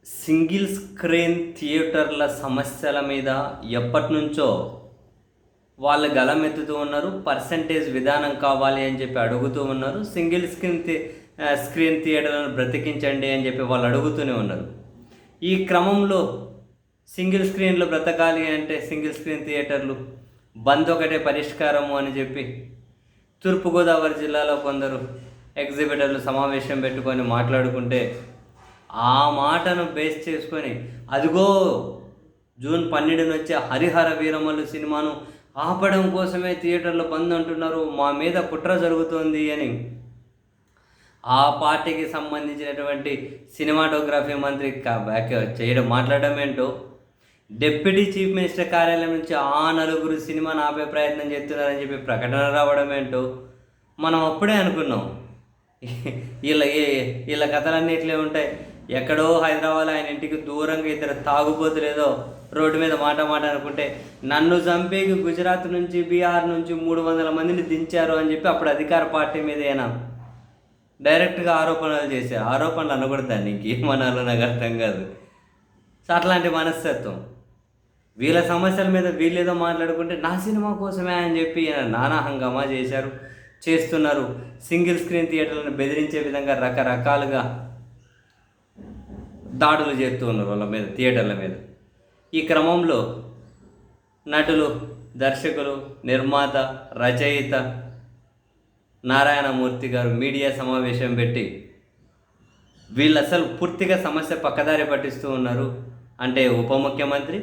Single screen థియేటర్ల సమస్యల మీద ఎప్పటినుంచో వాళ్ళు గళమెత్తుతూ ఉన్నారు. పర్సంటేజ్ విధానం కావాలి అని చెప్పి అడుగుతూ ఉన్నారు. సింగిల్ స్క్రీన్ థియేటర్లను బ్రతికించండి అని చెప్పి వాళ్ళు అడుగుతూనే ఉన్నారు. ఈ క్రమంలో సింగిల్ స్క్రీన్లు బ్రతకాలి అంటే సింగిల్ స్క్రీన్ థియేటర్లు బంద్ ఒకటే పరిష్కారము అని చెప్పి తూర్పుగోదావరి జిల్లాలో కొందరు ఎగ్జిబిటర్లు సమావేశం పెట్టుకొని మాట్లాడుకుంటే, ఆ మాటను బేస్ చేసుకొని అదిగో జూన్ 12 వచ్చే హరిహర వీరమల్లు సినిమాను ఆపడం కోసమే థియేటర్లు బంద్ అంటున్నారు, మా మీద కుట్ర జరుగుతోంది అని ఆ పార్టీకి సంబంధించినటువంటి సినిమాటోగ్రఫీ మంత్రి మాట్లాడడం ఏంటో, డిప్యూటీ చీఫ్ మినిస్టర్ కార్యాలయం నుంచి ఆ నలుగురు సినిమాను ఆపే ప్రయత్నం చేస్తున్నారని చెప్పి ప్రకటన రావడం ఏంటో మనం అప్పుడే అనుకున్నాం. వీళ్ళ కథలన్నీ ఇట్లే ఉంటాయి. ఎక్కడో హైదరాబాద్ ఆయన ఇంటికి దూరంగా ఇద్దరు తాగుబోతులేదో రోడ్డు మీద మాట అనుకుంటే, నన్ను చంపేకి గుజరాత్ నుంచి బీహార్ నుంచి 300 మందిని దించారు అని చెప్పి అప్పుడు అధికార పార్టీ మీద అయినా డైరెక్ట్గా ఆరోపణలు చేశారు. ఆరోపణలు అనకూడదండి, ఇంకేమనాలో నాకు అర్థం కాదు. సో అట్లాంటి మనస్తత్వం, వీళ్ళ సమస్యల మీద వీళ్ళేదో మాట్లాడుకుంటే నా సినిమా కోసమే అని చెప్పి నానా హంగామా చేస్తున్నారు. సింగిల్ స్క్రీన్ థియేటర్లను బెదిరించే విధంగా రకరకాలుగా దాడులు చేస్తూ ఉన్నారు వాళ్ళ మీద, థియేటర్ల మీద. ఈ క్రమంలో నటులు, దర్శకులు, నిర్మాత, రచయిత నారాయణమూర్తి గారు మీడియా సమావేశం పెట్టి వీళ్ళు అసలు పూర్తిగా సమస్య పక్కదారి పట్టిస్తూ ఉన్నారు. అంటే ఉప ముఖ్యమంత్రి,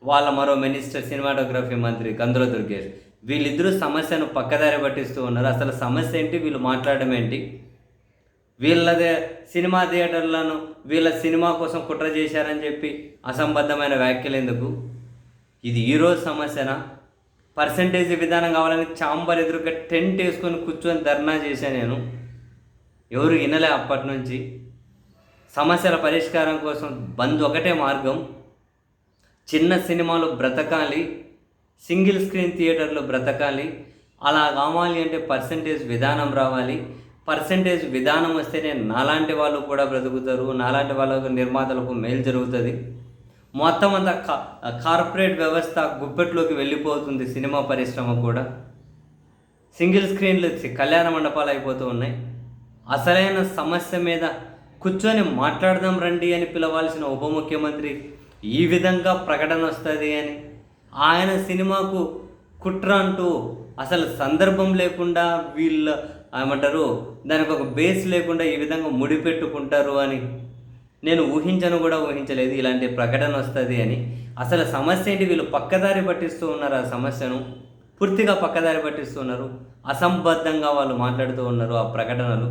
వాళ్ళ మరో మినిస్టర్ సినిమాటోగ్రఫీ మంత్రి కందుల దుర్గేష్, వీళ్ళిద్దరూ సమస్యను పక్కదారి పట్టిస్తూ ఉన్నారు. అసలు సమస్య ఏంటి, వీళ్ళు మాట్లాడడం ఏంటి, వీళ్ళదే సినిమా థియేటర్లను వీళ్ళ సినిమా కోసం కుట్ర చేశారని చెప్పి అసంబద్ధమైన వ్యాఖ్యలు ఎందుకు, ఇది ఈరోజు సమస్యనా? పర్సంటేజ్ విధానం కావాలని చాంబర్ ఎదురుగా టెంట్ వేసుకొని కూర్చొని ధర్నా చేశాను నేను, ఎవరు వినలే. అప్పటి నుంచి సమస్యల పరిష్కారం కోసం బంద్ ఒకటే మార్గం. చిన్న సినిమాలు బ్రతకాలి, సింగిల్ స్క్రీన్ థియేటర్లు బ్రతకాలి. అలా కావాలి అంటే పర్సంటేజ్ విధానం రావాలి. పర్సంటేజ్ విధానం వస్తేనే నాలాంటి వాళ్ళు కూడా బ్రతుకుతారు, నాలాంటి వాళ్ళకు, నిర్మాతలకు మేలు జరుగుతుంది. మొత్తం అంతా కార్పొరేట్ వ్యవస్థ గుప్పెట్లోకి వెళ్ళిపోతుంది. సినిమా పరిశ్రమ కూడా సింగిల్ స్క్రీన్లు కళ్యాణ మండపాలు అయిపోతూ ఉన్నాయి. అసలైన సమస్య మీద కూర్చొని మాట్లాడదాం రండి అని పిలవాల్సిన ఉప ముఖ్యమంత్రి ఈ విధంగా ప్రకటన వస్తుంది అని, ఆయన సినిమాకు కుట్ర అంటూ అసలు సందర్భం లేకుండా వీళ్ళు ఏమంటారు, దానికి ఒక బేస్ లేకుండా ఈ విధంగా ముడిపెట్టుకుంటారు అని నేను ఊహించలేదు ఇలాంటి ప్రకటన వస్తుంది అని. అసలు సమస్య ఏంటి, వీళ్ళు పక్కదారి పట్టిస్తూ ఉన్నారు, ఆ సమస్యను పూర్తిగా పక్కదారి పట్టిస్తూ ఉన్నారు. అసంబద్ధంగా వాళ్ళు మాట్లాడుతూ ఉన్నారు ఆ ప్రకటనలు.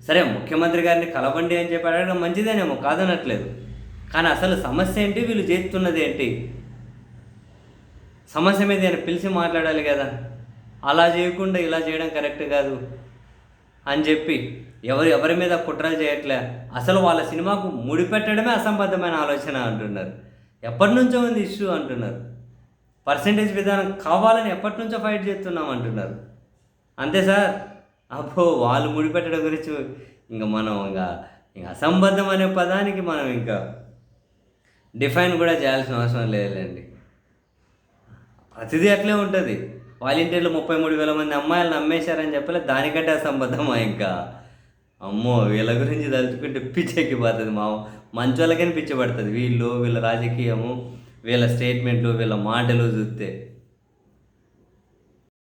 సరే, ముఖ్యమంత్రి గారిని కలవండి అని చెప్పి అడగడం మంచిదేనేమో, కాదనట్లేదు. కానీ అసలు సమస్య ఏంటి, వీళ్ళు చేస్తున్నది ఏంటి, సమస్య మీద ఆయన పిలిచి మాట్లాడాలి కదా. అలా చేయకుండా ఇలా చేయడం కరెక్ట్ కాదు అని చెప్పి ఎవరి మీద కుట్రలు చేయట్లే. అసలు వాళ్ళ సినిమాకు ముడిపెట్టడమే అసంబద్ధమైన ఆలోచన అంటున్నారు. ఎప్పటి నుంచో ఉంది ఇష్యూ అంటున్నారు. పర్సంటేజ్ విధానం కావాలని ఎప్పటి నుంచో ఫైట్ చేస్తున్నాం అంటున్నారు. అంతే సార్. అబ్బో, వాళ్ళు ముడిపెట్టడం గురించి ఇంకా మనం ఇంకా అసంబద్ధం అనే పదానికి మనం ఇంకా డిఫైన్ కూడా చేయాల్సిన అవసరం లేదండి. ప్రతిదీ అట్లే ఉంటుంది. వాలంటీర్లు 33,000 మంది అమ్మాయిలను అమ్మేశారని చెప్పలే, దానికంటే అసంబద్ధమా ఇంకా? అమ్మో, వీళ్ళ గురించి తలుచుకుంటే పిచ్చెక్కిపోతుంది. మంచోళ్ళకైనా పిచ్చి పడుతుంది. వీళ్ళ రాజకీయము, వీళ్ళ స్టేట్మెంట్లు, వీళ్ళ మాటలు చూస్తే